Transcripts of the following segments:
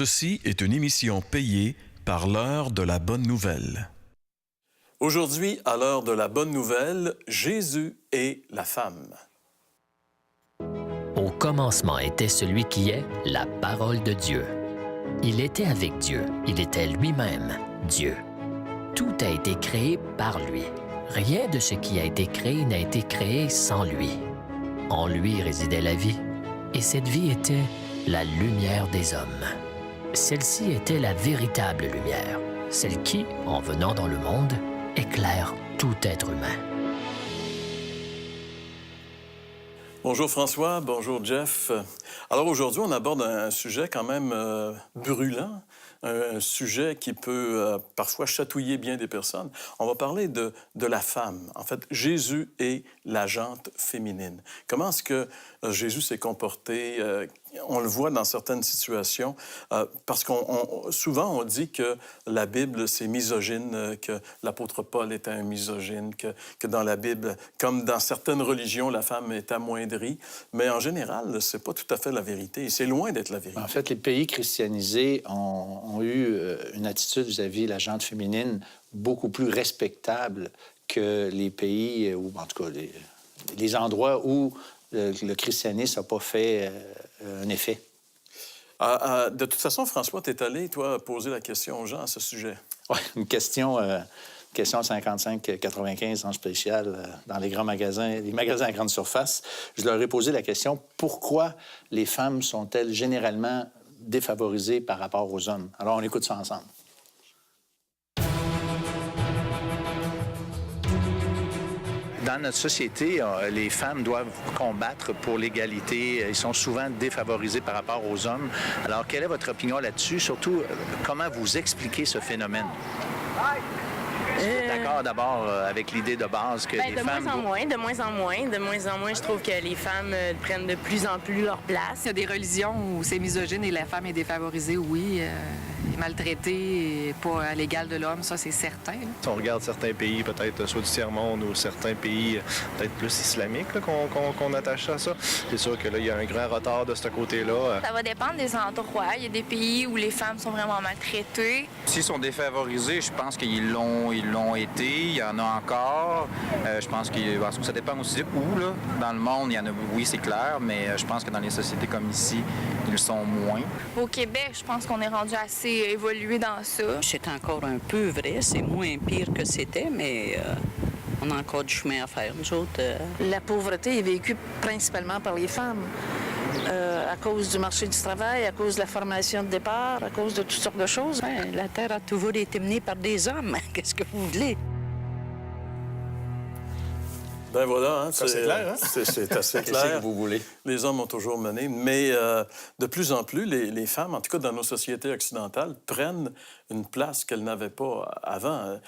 Ceci est une émission payée par l'heure de la bonne nouvelle. Aujourd'hui, à l'heure de la bonne nouvelle, Jésus et la femme. Au commencement était celui qui est la parole de Dieu. Il était avec Dieu, il était lui-même Dieu. Tout a été créé par lui. Rien de ce qui a été créé n'a été créé sans lui. En lui résidait la vie, et cette vie était la lumière des hommes. Celle-ci était la véritable lumière, celle qui, en venant dans le monde, éclaire tout être humain. Bonjour François, bonjour Jeff. Alors aujourd'hui, on aborde un sujet quand même brûlant, un sujet qui peut parfois chatouiller bien des personnes. On va parler de la femme. En fait, Jésus est la jante féminine. Comment est-ce que Jésus s'est comporté? On le voit dans certaines situations, parce souvent on dit que la Bible, c'est misogyne, que l'apôtre Paul était un misogyne, que dans la Bible, comme dans certaines religions, la femme est amoindrie. Mais en général, c'est pas tout à fait la vérité. Et c'est loin d'être la vérité. En fait, les pays christianisés ont eu une attitude vis-à-vis de la jante féminine beaucoup plus respectable que les pays, ou en tout cas les endroits où le christianisme n'a pas fait un effet. De toute façon, François, tu es allé, toi, poser la question aux gens à ce sujet. Oui, une question 55-95 en spécial dans les grands magasins, les magasins à grande surface. Je leur ai posé la question, pourquoi les femmes sont-elles généralement défavorisées par rapport aux hommes? Alors, on écoute ça ensemble. Dans notre société, les femmes doivent combattre pour l'égalité. Ils sont souvent défavorisés par rapport aux hommes. Alors, quelle est votre opinion là-dessus? Surtout, comment vous expliquez ce phénomène? Vous êtes d'accord d'abord avec l'idée de base que les femmes... De moins en moins, je trouve que les femmes prennent de plus en plus leur place. Il y a des religions où c'est misogyne et la femme est défavorisée, oui, est maltraitée et pas à l'égal de l'homme, ça c'est certain. Si on regarde certains pays, peut-être soit du tiers-monde ou certains pays peut-être plus islamiques là, qu'on attache à ça, c'est sûr que là, il y a un grand retard de ce côté-là. Ça va dépendre des endroits. Il y a des pays où les femmes sont vraiment maltraitées. S'ils sont défavorisés, je pense qu'ils l'ont été. Il y en a encore. Je pense que ça dépend aussi où, là. Dans le monde, il y en a, oui, c'est clair, mais je pense que dans les sociétés comme ici, ils sont moins. Au Québec, je pense qu'on est rendu assez évolué dans ça. C'est encore un peu vrai. C'est moins pire que c'était, mais on a encore du chemin à faire, nous autres. La pauvreté est vécue principalement par les femmes. À cause du marché du travail, à cause de la formation de départ, à cause de toutes sortes de choses. Ouais, la Terre a toujours été menée par des hommes. Qu'est-ce que vous voulez? Ben voilà, hein, c'est clair, hein? C'est assez clair. Qu'est-ce que vous voulez? Les hommes ont toujours mené, mais de plus en plus, les femmes, en tout cas dans nos sociétés occidentales, prennent une place qu'elles n'avaient pas avant.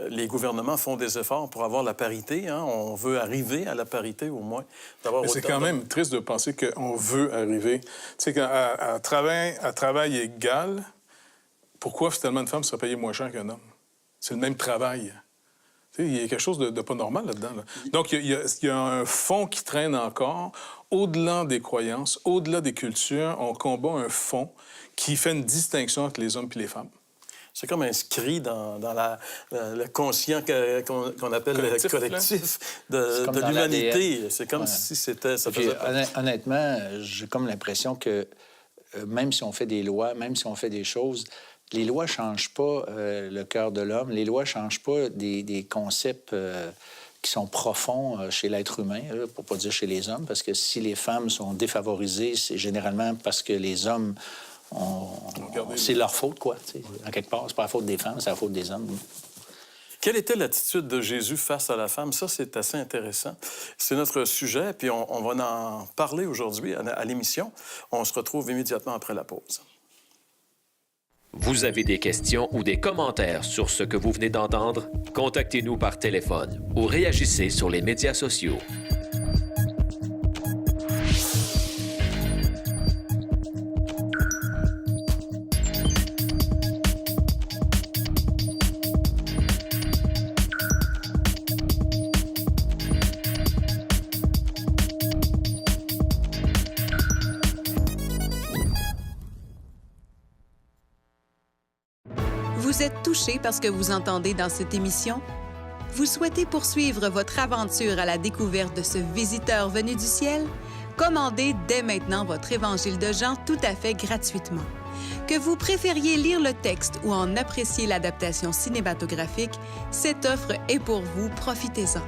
Les gouvernements font des efforts pour avoir la parité. Hein? On veut arriver à la parité, au moins. Mais c'est quand même triste de penser qu'on veut arriver. Tu sais, qu'à travail égal, pourquoi finalement une femme serait payée moins cher qu'un homme? C'est le même travail. Il y a quelque chose de pas normal là-dedans. Là. Donc, il y a un fond qui traîne encore. Au-delà des croyances, au-delà des cultures, on combat un fond qui fait une distinction entre les hommes et les femmes. C'est comme inscrit dans le conscient qu'on appelle le collectif de l'humanité. C'est comme si c'était... Honnêtement, j'ai comme l'impression que même si on fait des lois, même si on fait des choses... Les lois ne changent pas le cœur de l'homme. Les lois ne changent pas des concepts qui sont profonds chez l'être humain, pour ne pas dire chez les hommes, parce que si les femmes sont défavorisées, c'est généralement parce que les hommes, c'est leur faute, quoi. T'sais. En quelque part, c'est pas la faute des femmes, c'est la faute des hommes. Quelle était l'attitude de Jésus face à la femme? Ça, c'est assez intéressant. C'est notre sujet, puis on va en parler aujourd'hui à l'émission. On se retrouve immédiatement après la pause. Vous avez des questions ou des commentaires sur ce que vous venez d'entendre? Contactez-nous par téléphone ou réagissez sur les médias sociaux. Vous êtes touché par ce que vous entendez dans cette émission? Vous souhaitez poursuivre votre aventure à la découverte de ce visiteur venu du ciel? Commandez dès maintenant votre Évangile de Jean tout à fait gratuitement. Que vous préfériez lire le texte ou en apprécier l'adaptation cinématographique, cette offre est pour vous, profitez-en.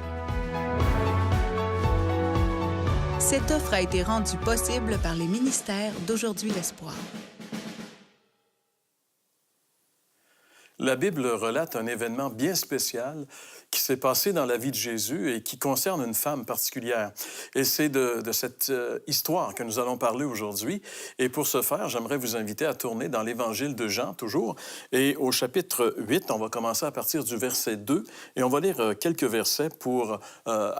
Cette offre a été rendue possible par les ministères d'Aujourd'hui l'Espoir. La Bible relate un événement bien spécial qui s'est passé dans la vie de Jésus et qui concerne une femme particulière. Et c'est de cette histoire que nous allons parler aujourd'hui. Et pour ce faire, j'aimerais vous inviter à tourner dans l'Évangile de Jean, toujours. Et au chapitre 8, on va commencer à partir du verset 2. Et on va lire quelques versets pour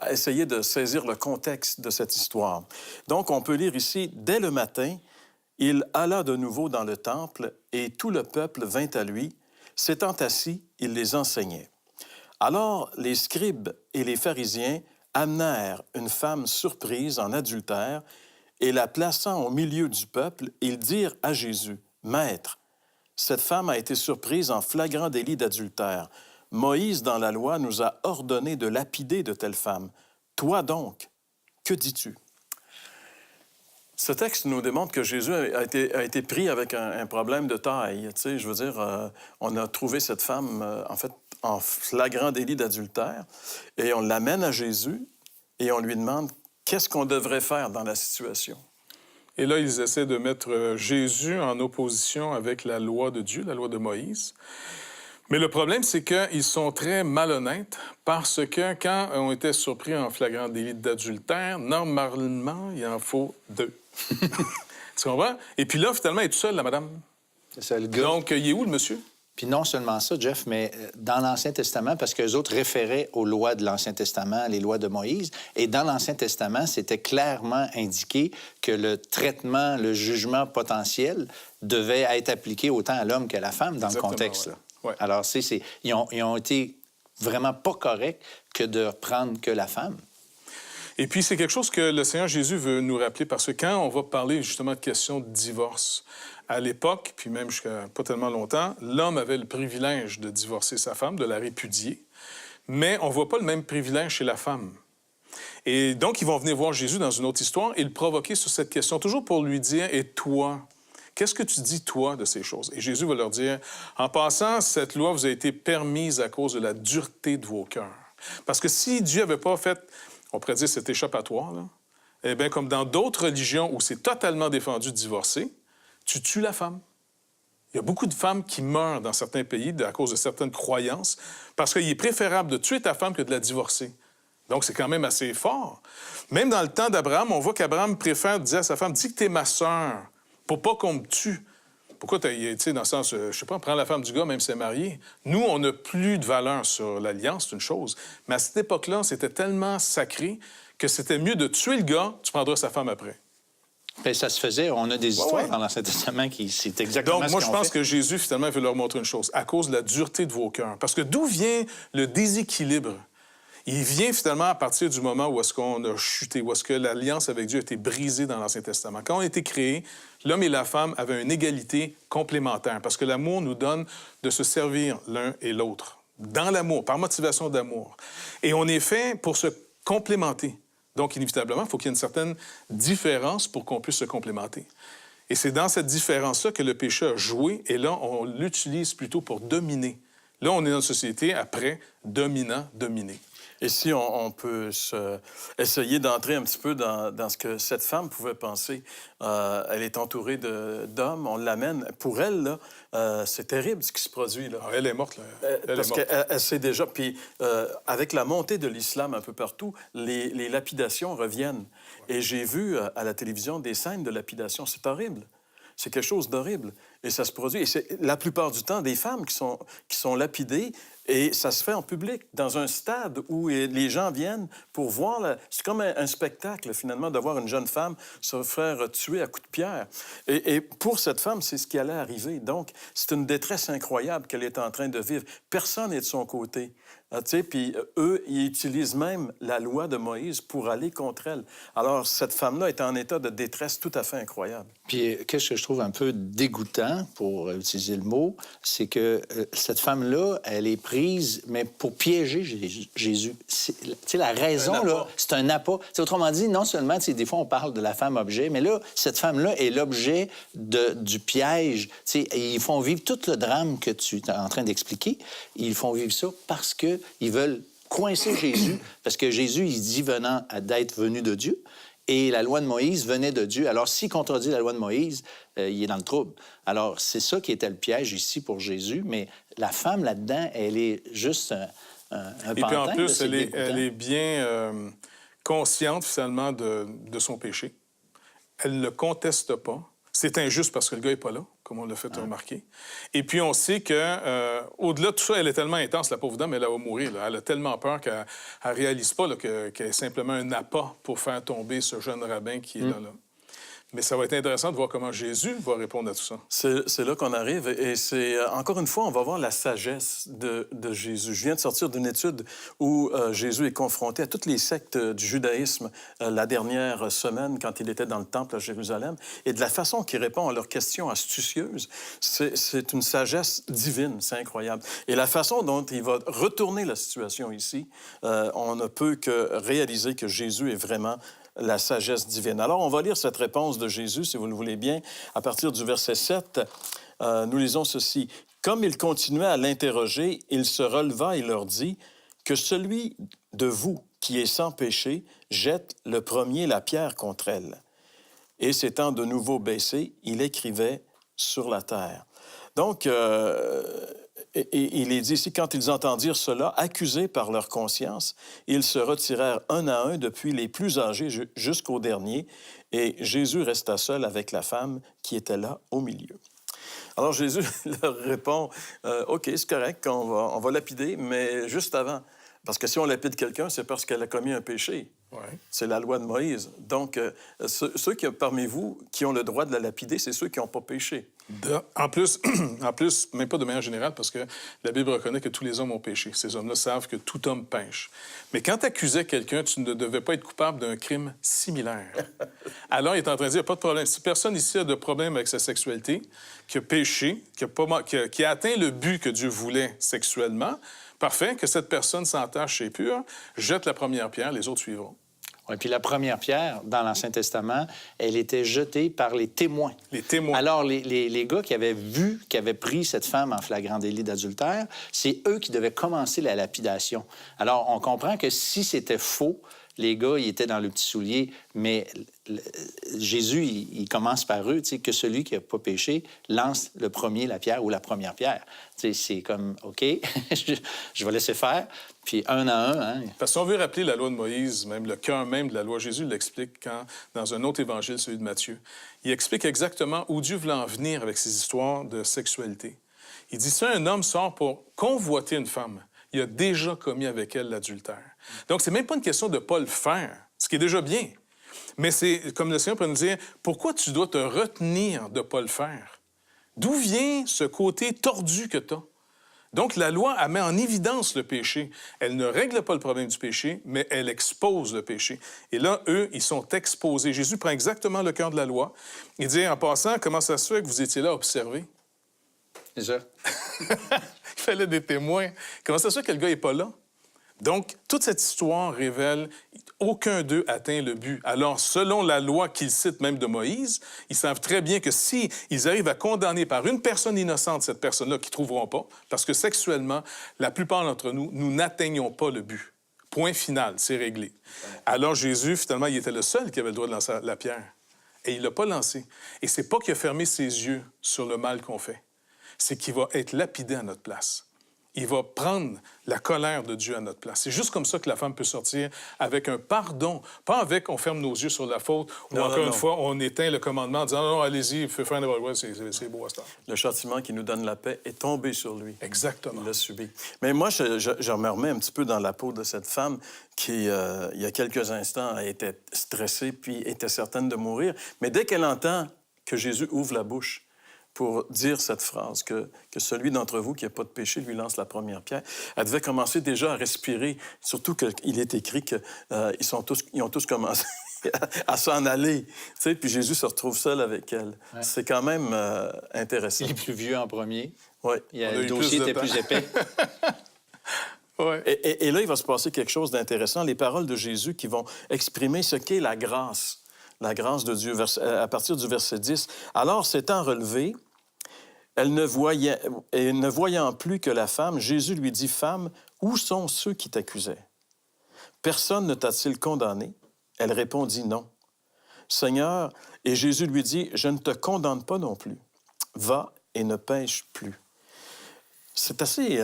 essayer de saisir le contexte de cette histoire. Donc, on peut lire ici, « Dès le matin, il alla de nouveau dans le temple et tout le peuple vint à lui. S'étant assis, il les enseignait. Alors les scribes et les pharisiens amenèrent une femme surprise en adultère et la plaçant au milieu du peuple, ils dirent à Jésus, « Maître, cette femme a été surprise en flagrant délit d'adultère. Moïse, dans la loi, nous a ordonné de lapider de telles femmes. Toi donc, que dis-tu? » Ce texte nous démontre que Jésus a été pris avec un problème de taille. Tu sais, je veux dire, on a trouvé cette femme, en fait, en flagrant délit d'adultère, et on l'amène à Jésus, et on lui demande qu'est-ce qu'on devrait faire dans la situation. Et là, ils essaient de mettre Jésus en opposition avec la loi de Dieu, la loi de Moïse. Mais le problème, c'est qu'ils sont très malhonnêtes parce que quand on était surpris en flagrant délit d'adultère, normalement, il en faut 2. Tu comprends? Et puis là, finalement, elle est toute seule, la madame. C'est ça, le gars. Donc, il est où, le monsieur? Puis non seulement ça, Jeff, mais dans l'Ancien Testament, parce qu'eux autres référaient aux lois de l'Ancien Testament, les lois de Moïse, et dans l'Ancien Testament, c'était clairement indiqué que le traitement, le jugement potentiel devait être appliqué autant à l'homme qu'à la femme dans Exactement, le contexte. ouais. Là. Ouais. Alors, ils ont été vraiment pas corrects que de prendre que la femme. Et puis, c'est quelque chose que le Seigneur Jésus veut nous rappeler, parce que quand on va parler justement de question de divorce, à l'époque, puis même jusqu'à pas tellement longtemps, l'homme avait le privilège de divorcer sa femme, de la répudier, mais on ne voit pas le même privilège chez la femme. Et donc, ils vont venir voir Jésus dans une autre histoire et le provoquer sur cette question, toujours pour lui dire « Et toi, qu'est-ce que tu dis, toi, de ces choses? » Et Jésus va leur dire « En passant, cette loi vous a été permise à cause de la dureté de vos cœurs. Parce que si Dieu n'avait pas fait, on pourrait dire, cet échappatoire, là, eh bien, comme dans d'autres religions où c'est totalement défendu de divorcer, tu tues la femme. Il y a beaucoup de femmes qui meurent dans certains pays à cause de certaines croyances parce qu'il est préférable de tuer ta femme que de la divorcer. Donc, c'est quand même assez fort. Même dans le temps d'Abraham, on voit qu'Abraham préfère dire à sa femme « Dis que t'es ma sœur, pour pas qu'on me tue. » Pourquoi, tu sais, dans le sens, je sais pas, prends la femme du gars, même si c'est marié. Nous, on n'a plus de valeur sur l'alliance, c'est une chose. Mais à cette époque-là, c'était tellement sacré que c'était mieux de tuer le gars, tu prendras sa femme après. Bien, ça se faisait. On a des histoires dans l'Ancien Testament qui... C'est exactement Donc, ce moi, qu'ils je ont pense fait. que Jésus, finalement, veut leur montrer une chose. À cause de la dureté de vos cœurs. Parce que d'où vient le déséquilibre? Il vient finalement à partir du moment où est-ce qu'on a chuté, où est-ce que l'alliance avec Dieu a été brisée dans l'Ancien Testament. Quand on a été créés, l'homme et la femme avaient une égalité complémentaire parce que l'amour nous donne de se servir l'un et l'autre, dans l'amour, par motivation d'amour. Et on est fait pour se complémenter. Donc, inévitablement, il faut qu'il y ait une certaine différence pour qu'on puisse se complémenter. Et c'est dans cette différence-là que le péché a joué, et là, on l'utilise plutôt pour dominer. Là, on est dans une société après dominant-dominé. Et si on peut essayer d'entrer un petit peu dans ce que cette femme pouvait penser. Elle est entourée d'hommes, on l'amène. Pour elle, là, c'est terrible ce qui se produit. Là. Ah, elle est morte, là. Parce qu'elle sait déjà. Puis avec la montée de l'islam un peu partout, les lapidations reviennent. Ouais. Et j'ai vu à la télévision des scènes de lapidation. C'est horrible. C'est quelque chose d'horrible. Et ça se produit. Et c'est la plupart du temps des femmes qui sont lapidées. Et ça se fait en public, dans un stade où les gens viennent pour voir... C'est comme un spectacle, finalement, de voir une jeune femme se faire tuer à coups de pierre. Et pour cette femme, c'est ce qui allait arriver. Donc, c'est une détresse incroyable qu'elle est en train de vivre. Personne n'est de son côté. Puis eux, ils utilisent même la loi de Moïse pour aller contre elle. Alors, cette femme-là est en état de détresse tout à fait incroyable. Puis, qu'est-ce que je trouve un peu dégoûtant, pour utiliser le mot, c'est que cette femme-là, elle est prise, mais pour piéger Jésus. Tu sais, la raison, là, c'est un appât. T'sais, autrement dit, non seulement, des fois, on parle de la femme-objet, mais là, cette femme-là est l'objet du piège. Ils font vivre tout le drame que tu es en train d'expliquer. Ils font vivre ça parce qu'ils veulent coincer Jésus, parce que Jésus, il dit d'être venu de Dieu. Et la loi de Moïse venait de Dieu. Alors, s'il contredit la loi de Moïse, il est dans le trouble. Alors, c'est ça qui était le piège ici pour Jésus. Mais la femme, là-dedans, elle est juste un pantin. Et puis, en plus, elle est bien consciente, finalement, de son péché. Elle ne le conteste pas. C'est injuste parce que le gars n'est pas là, comme on l'a fait remarquer. Et puis, on sait qu'au-delà de tout ça, elle est tellement intense, la pauvre dame, elle va mourir. Là. Elle a tellement peur qu'elle ne réalise pas qu'elle est simplement un appât pour faire tomber ce jeune rabbin qui est là. Mais ça va être intéressant de voir comment Jésus va répondre à tout ça. C'est là qu'on arrive. Et c'est, encore une fois, on va voir la sagesse de Jésus. Je viens de sortir d'une étude où Jésus est confronté à toutes les sectes du judaïsme la dernière semaine, quand il était dans le temple à Jérusalem. Et de la façon qu'il répond à leurs questions astucieuses, c'est une sagesse divine. C'est incroyable. Et la façon dont il va retourner la situation ici, on ne peut que réaliser que Jésus est vraiment la sagesse divine. Alors, on va lire cette réponse de Jésus, si vous le voulez bien, à partir du verset 7. Nous lisons ceci. « Comme il continuait à l'interroger, il se releva et leur dit que celui de vous qui est sans péché jette le premier la pierre contre elle. Et s'étant de nouveau baissé, il écrivait sur la terre. » Donc, il est dit ici, quand ils entendirent cela, accusés par leur conscience, ils se retirèrent un à un depuis les plus âgés jusqu'au dernier, et Jésus resta seul avec la femme qui était là au milieu. Alors Jésus leur répond, OK, c'est correct, on va lapider, mais juste avant, parce que si on lapide quelqu'un, c'est parce qu'elle a commis un péché. Ouais. C'est la loi de Moïse. Donc, ceux parmi vous qui ont le droit de la lapider, c'est ceux qui n'ont pas péché. En plus, même pas de manière générale, parce que la Bible reconnaît que tous les hommes ont péché. Ces hommes-là savent que tout homme pêche. Mais quand tu accusais quelqu'un, tu ne devais pas être coupable d'un crime similaire. Alors, il est en train de dire, pas de problème. Si personne ici a de problème avec sa sexualité, qui a péché, qui a atteint le but que Dieu voulait sexuellement, parfait, que cette personne s'entache et pure, jette la première pierre, les autres suivront. Oui, puis la première pierre, dans l'Ancien Testament, elle était jetée par les témoins. Les témoins. Alors, les gars qui avaient vu, qui avaient pris cette femme en flagrant délit d'adultère, c'est eux qui devaient commencer la lapidation. Alors, on comprend que si c'était faux, les gars, ils étaient dans le petit soulier, mais Jésus, il commence par eux, tu sais, que celui qui n'a pas péché lance le premier la pierre ou la première pierre. Tu sais, c'est comme, OK, je vais laisser faire, puis un à un. Hein. Parce qu'on veut rappeler la loi de Moïse, même le cœur même de la loi, Jésus l'explique dans un autre évangile, celui de Matthieu. Il explique exactement où Dieu voulait en venir avec ces histoires de sexualité. Il dit, si un homme sort pour convoiter une femme, il a déjà commis avec elle l'adultère. Donc, c'est même pas une question de ne pas le faire, ce qui est déjà bien. Mais c'est, comme le Seigneur peut nous dire, pourquoi tu dois te retenir de ne pas le faire? D'où vient ce côté tordu que tu as? Donc, la loi, elle met en évidence le péché. Elle ne règle pas le problème du péché, mais elle expose le péché. Et là, eux, ils sont exposés. Jésus prend exactement le cœur de la loi. Il dit, en passant, comment ça se fait que vous étiez là à observer? C'est ça. Il fallait des témoins. Comment ça se fait que le gars n'est pas là? Donc, toute cette histoire révèle aucun d'eux atteint le but. Alors, selon la loi qu'ils citent même de Moïse, ils savent très bien que si ils arrivent à condamner par une personne innocente cette personne-là qu'ils ne trouveront pas, parce que sexuellement, la plupart d'entre nous, nous n'atteignons pas le but. Point final, c'est réglé. Alors, Jésus, finalement, il était le seul qui avait le droit de lancer la pierre. Et il ne l'a pas lancé. Et c'est pas qu'il a fermé ses yeux sur le mal qu'on fait. C'est qu'il va être lapidé à notre place. il va prendre la colère de Dieu à notre place. C'est juste comme ça que la femme peut sortir avec un pardon, pas avec on ferme nos yeux sur la faute, ou encore une fois, on éteint le commandement en disant non, allez-y, il faut faire c'est beau à ce temps. Le châtiment qui nous donne la paix est tombé sur lui. Exactement. Il l'a subi. Mais moi, je me remets un petit peu dans la peau de cette femme qui, il y a quelques instants, était stressée puis était certaine de mourir. Mais dès qu'elle entend que Jésus ouvre la bouche pour dire cette phrase, que celui d'entre vous qui n'a pas de péché lui lance la première pierre, elle devait commencer déjà à respirer, surtout qu'il est écrit qu'ils ont tous commencé à s'en aller. Tu sais, puis Jésus se retrouve seul avec elle. Ouais. C'est quand même intéressant. Il est plus vieux en premier. Oui. Le dossier était plus épais. Ouais. Et là, il va se passer quelque chose d'intéressant. Les paroles de Jésus qui vont exprimer ce qu'est la grâce de Dieu, à partir du verset 10. « Alors, s'étant relevée, elle ne voyant plus que la femme, Jésus lui dit, « Femme, où sont ceux qui t'accusaient? Personne ne t'a-t-il condamné? » Elle répondit, « Non. » Seigneur, et Jésus lui dit, « Je ne te condamne pas non plus. Va et ne pêche plus. » C'est assez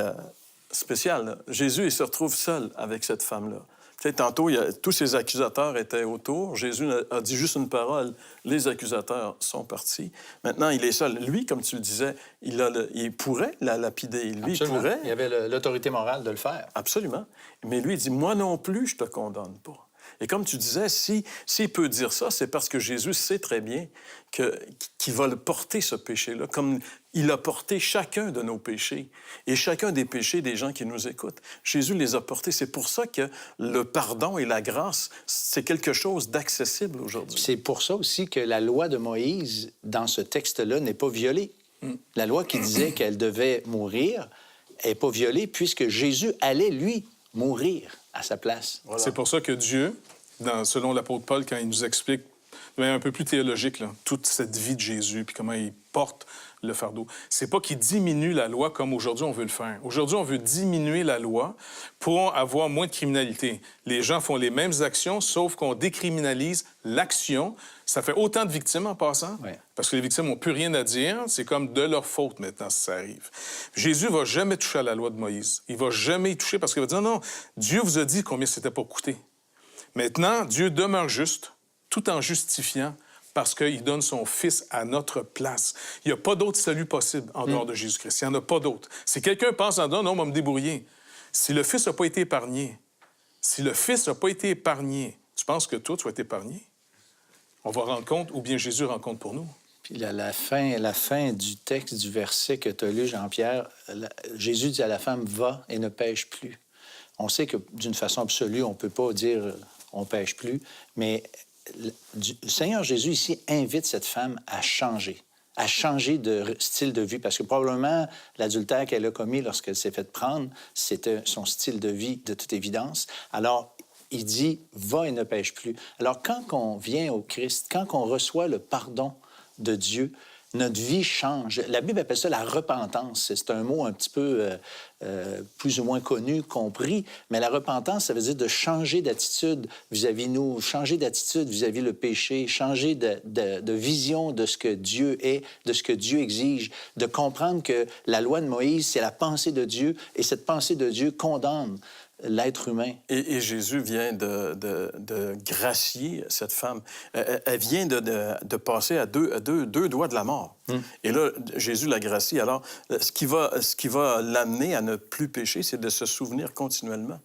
spécial, là. Jésus, il se retrouve seul avec cette femme-là. Tu sais, tantôt, tous ses accusateurs étaient autour. Jésus a dit juste une parole. Les accusateurs sont partis. Maintenant, il est seul. Lui, comme tu le disais, il pourrait la lapider. Lui, absolument. Il pourrait. Il avait l'autorité morale de le faire. Absolument. Mais lui, il dit, moi non plus, je te condamne pas. Et comme tu disais, s'il peut dire ça, c'est parce que Jésus sait très bien qu'il va le porter, ce péché-là, comme il a porté chacun de nos péchés et chacun des péchés des gens qui nous écoutent. Jésus les a portés. C'est pour ça que le pardon et la grâce, c'est quelque chose d'accessible aujourd'hui. C'est pour ça aussi que la loi de Moïse, dans ce texte-là, n'est pas violée. La loi qui disait qu'elle devait mourir n'est pas violée puisque Jésus allait, lui, mourir à sa place. Voilà. C'est pour ça que Dieu, selon l'apôtre Paul, quand il nous explique de manière un peu plus théologique, là, toute cette vie de Jésus, puis comment il porte le fardeau, c'est pas qu'il diminue la loi comme aujourd'hui on veut le faire. Aujourd'hui, on veut diminuer la loi pour avoir moins de criminalité. Les gens font les mêmes actions, sauf qu'on décriminalise l'action. Ça fait autant de victimes en passant, parce que les victimes n'ont plus rien à dire. C'est comme de leur faute maintenant si ça arrive. Jésus va jamais toucher à la loi de Moïse. Il va jamais y toucher parce qu'il va dire non, Dieu vous a dit combien c'était pas coûté. Maintenant, Dieu demeure juste, tout en justifiant, parce qu'il donne son Fils à notre place. Il n'y a pas d'autre salut possible en dehors de Jésus-Christ. Il n'y en a pas d'autre. Si quelqu'un pense en non, on va me débrouiller. Si le Fils n'a pas été épargné, tu penses que toi, tu vas être épargné? On va rendre compte, ou bien Jésus rend compte pour nous. Puis la fin du texte, du verset que tu as lu, Jean-Pierre, Jésus dit à la femme, « Va et ne pêche plus ». On sait que d'une façon absolue, on ne peut pas dire « on ne pêche plus », mais le Seigneur Jésus ici invite cette femme à changer de style de vie, parce que probablement l'adultère qu'elle a commis lorsqu'elle s'est fait prendre, c'était son style de vie de toute évidence. Alors, il dit « Va et ne pêche plus ». Alors, quand on vient au Christ, quand on reçoit le pardon de Dieu, notre vie change. La Bible appelle ça la repentance. C'est un mot un petit peu plus ou moins connu, compris, mais la repentance, ça veut dire de changer d'attitude vis-à-vis nous, changer d'attitude vis-à-vis le péché, changer de vision de ce que Dieu est, de ce que Dieu exige, de comprendre que la loi de Moïse, c'est la pensée de Dieu, et cette pensée de Dieu condamne l'être humain. Et Jésus vient de gracier cette femme. Elle vient de passer à deux doigts de la mort. Et là, Jésus la gracie. Alors, ce qui va l'amener à ne plus pécher, c'est de se souvenir continuellement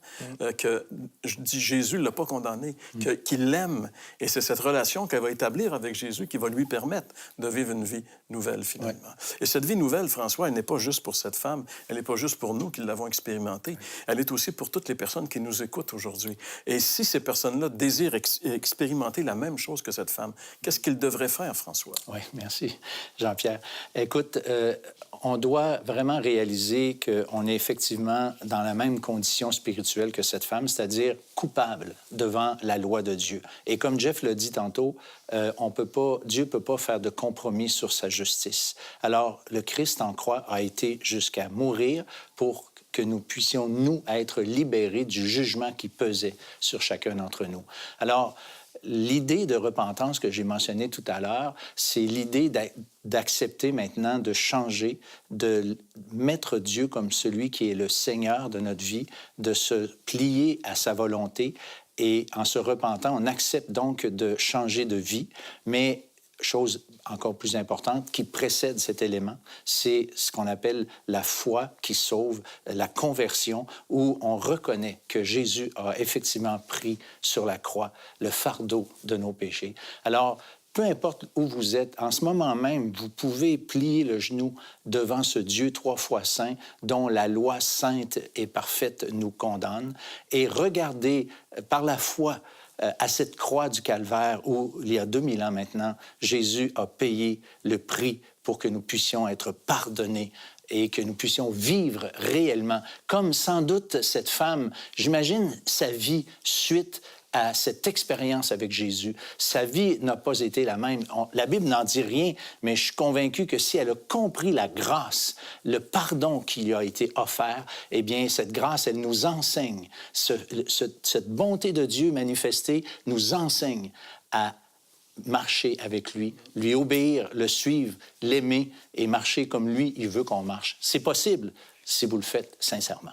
que Jésus ne l'a pas condamné, qu'il l'aime. Et c'est cette relation qu'elle va établir avec Jésus qui va lui permettre de vivre une vie nouvelle, finalement. Et cette vie nouvelle, François, elle n'est pas juste pour cette femme, elle n'est pas juste pour nous qui l'avons expérimentée, elle est aussi pour toutes les personnes qui nous écoutent aujourd'hui. Et si ces personnes-là désirent expérimenter la même chose que cette femme, qu'est-ce qu'ils devraient faire, François? Oui, merci, Jean-Pierre. Écoute, on doit vraiment réaliser qu'on est effectivement dans la même condition spirituelle que cette femme, c'est-à-dire coupable devant la loi de Dieu. Et comme Jeff l'a dit tantôt, Dieu ne peut pas faire de compromis sur sa justice. Alors, le Christ en croix a été jusqu'à mourir pour que nous puissions, nous, être libérés du jugement qui pesait sur chacun d'entre nous. Alors, l'idée de repentance que j'ai mentionnée tout à l'heure, c'est l'idée d'accepter maintenant de changer, de mettre Dieu comme celui qui est le Seigneur de notre vie, de se plier à sa volonté. Et en se repentant, on accepte donc de changer de vie, mais chose encore plus importante qui précède cet élément, c'est ce qu'on appelle la foi qui sauve, la conversion, où on reconnaît que Jésus a effectivement pris sur la croix le fardeau de nos péchés. Alors, peu importe où vous êtes, en ce moment même, vous pouvez plier le genou devant ce Dieu 3 fois saint, dont la loi sainte et parfaite nous condamne, et regarder par la foi à cette croix du Calvaire où, il y a 2000 ans maintenant, Jésus a payé le prix pour que nous puissions être pardonnés et que nous puissions vivre réellement. Comme sans doute cette femme, j'imagine sa vie suite à cette expérience avec Jésus. Sa vie n'a pas été la même. La Bible n'en dit rien, mais je suis convaincu que si elle a compris la grâce, le pardon qui lui a été offert, eh bien, cette grâce, elle nous enseigne. Cette bonté de Dieu manifestée nous enseigne à marcher avec lui, lui obéir, le suivre, l'aimer et marcher comme lui, il veut qu'on marche. C'est possible si vous le faites sincèrement.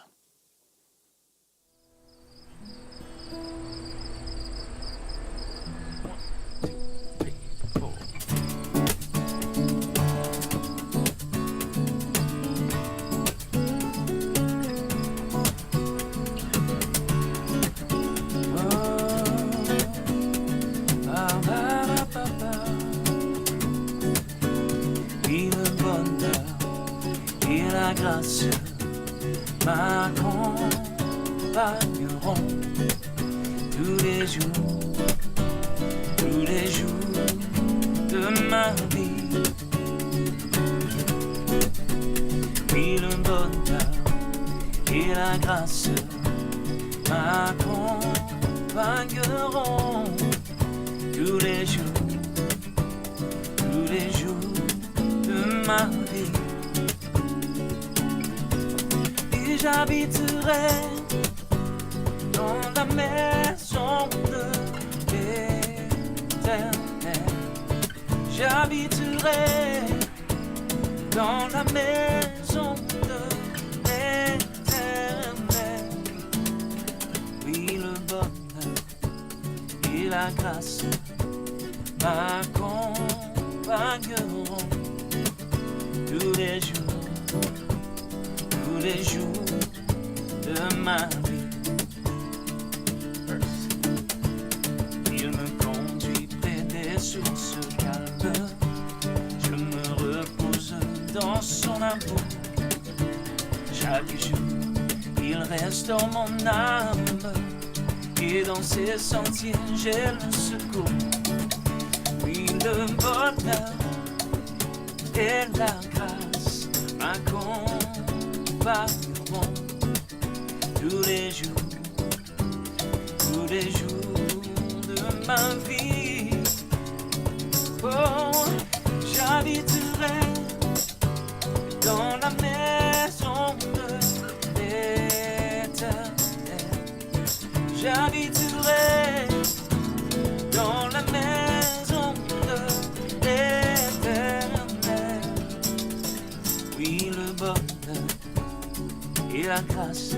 La grâce m'accompagneront tous les jours de ma vie. Oui, le bonheur et la grâce m'accompagneront tous les jours de ma vie. J'habiterai dans la maison de l'Éternel. J'habiterai dans la maison de l'Éternel. Oui, le bonheur et la grâce m'accompagneront tous les jours de ma vie. Il me conduit près des sources calmes. Je me repose dans son amour. Chaque jour, il restaure mon âme. Et dans ses sentiers, j'ai le secours. Oui, le bonheur et la grâce m'accompagnent tous les jours de ma vie. Oh, j'habiterai dans la maison de l'Éternel. J'habiterai dans la maison de l'Éternel. Oui, le bonheur et la grâce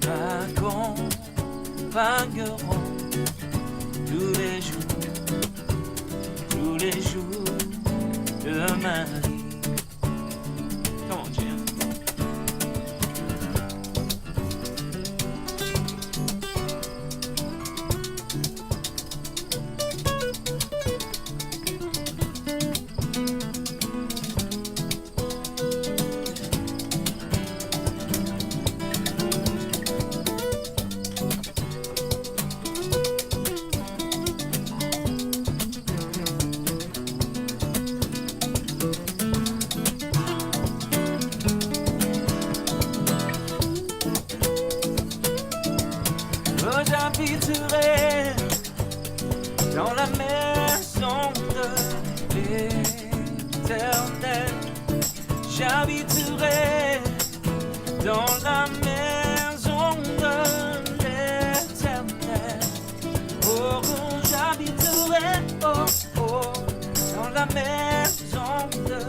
m'accompagneront tous les jours de ma vie. Come on, Jim. J'habiterai dans la maison de l'Éternel. J'habiterai dans la maison de l'Éternel. Oh, maison de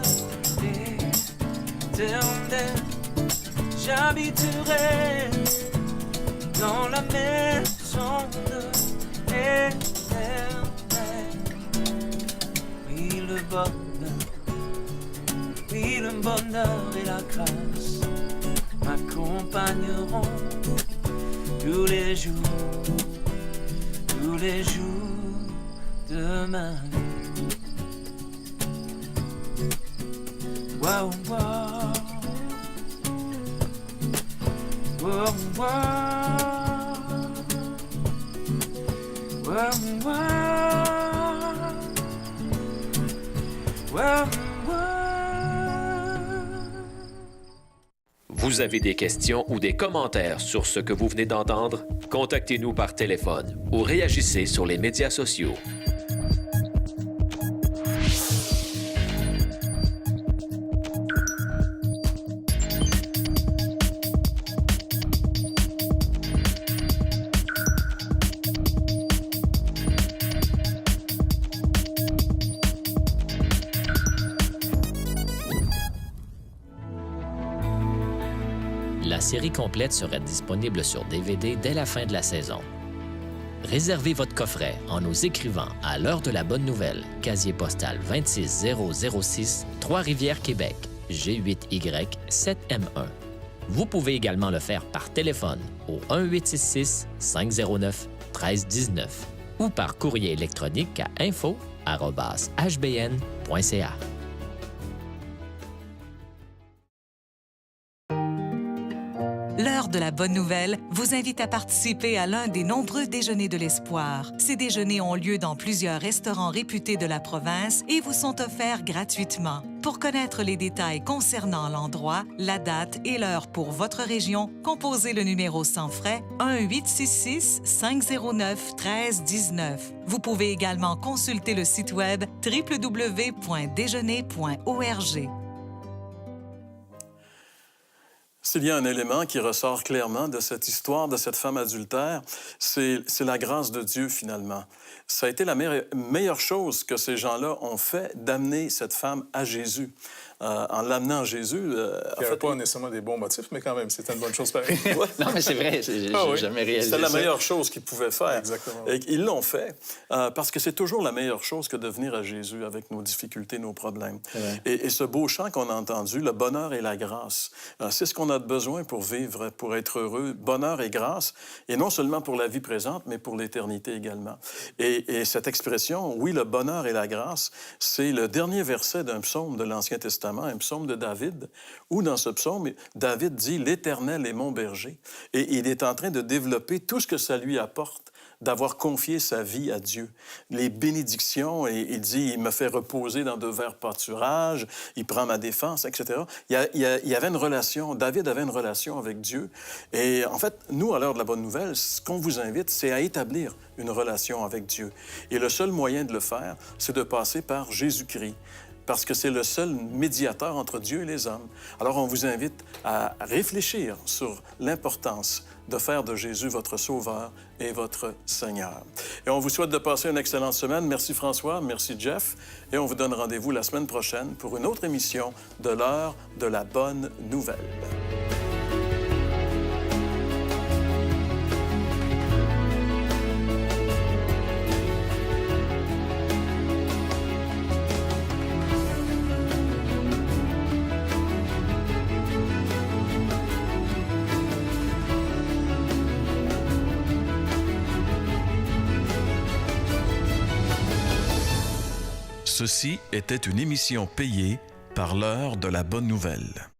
l'Éternel. J'habiterai dans la maison de l'Éternel. Oui, le bonheur et la grâce m'accompagneront tous les jours de ma vie. Wow, wow. Wow, wow. Wow, wow. Wow, wow. Vous avez des questions ou des commentaires sur ce que vous venez d'entendre? Contactez-nous par téléphone ou réagissez sur les médias sociaux. La série complète sera disponible sur DVD dès la fin de la saison. Réservez votre coffret en nous écrivant à l'heure de la bonne nouvelle, casier postal 26006, Trois-Rivières, Québec, G8Y7M1. Vous pouvez également le faire par téléphone au 1-866-509-1319 ou par courrier électronique à info@hbn.ca. L'heure de la bonne nouvelle vous invite à participer à l'un des nombreux déjeuners de l'espoir. Ces déjeuners ont lieu dans plusieurs restaurants réputés de la province et vous sont offerts gratuitement. Pour connaître les détails concernant l'endroit, la date et l'heure pour votre région, composez le numéro sans frais 1-866-509-1319. Vous pouvez également consulter le site web www.déjeuner.org. S'il y a un élément qui ressort clairement de cette histoire, de cette femme adultère, c'est la grâce de Dieu, finalement. Ça a été la meilleure chose que ces gens-là ont fait, d'amener cette femme à Jésus. En l'amenant à Jésus... Il n'y avait pas nécessairement des bons motifs, mais quand même, c'était une bonne chose pareille. Non, mais c'est vrai, j'ai jamais réalisé ça. C'est la meilleure chose qu'ils pouvaient faire. Exactement. Et ils l'ont fait parce que c'est toujours la meilleure chose que de venir à Jésus avec nos difficultés, nos problèmes. Et ce beau chant qu'on a entendu, le bonheur et la grâce, c'est ce qu'on a besoin pour vivre, pour être heureux. Bonheur et grâce, et non seulement pour la vie présente, mais pour l'éternité également. Et cette expression, oui, le bonheur et la grâce, c'est le dernier verset d'un psaume de l'Ancien Testament, un psaume de David, où dans ce psaume, David dit « L'Éternel est mon berger ». Et il est en train de développer tout ce que ça lui apporte d'avoir confié sa vie à Dieu. Les bénédictions, et il dit « Il me fait reposer dans de verts pâturages, il prend ma défense, etc. » Il y avait une relation, David avait une relation avec Dieu. Et en fait, nous, à l'heure de la bonne nouvelle, ce qu'on vous invite, c'est à établir une relation avec Dieu. Et le seul moyen de le faire, c'est de passer par Jésus-Christ, parce que c'est le seul médiateur entre Dieu et les hommes. Alors, on vous invite à réfléchir sur l'importance de faire de Jésus votre Sauveur et votre Seigneur. Et on vous souhaite de passer une excellente semaine. Merci François, merci Jeff. Et on vous donne rendez-vous la semaine prochaine pour une autre émission de l'heure de la bonne nouvelle. Ceci était une émission payée par l'heure de la bonne nouvelle.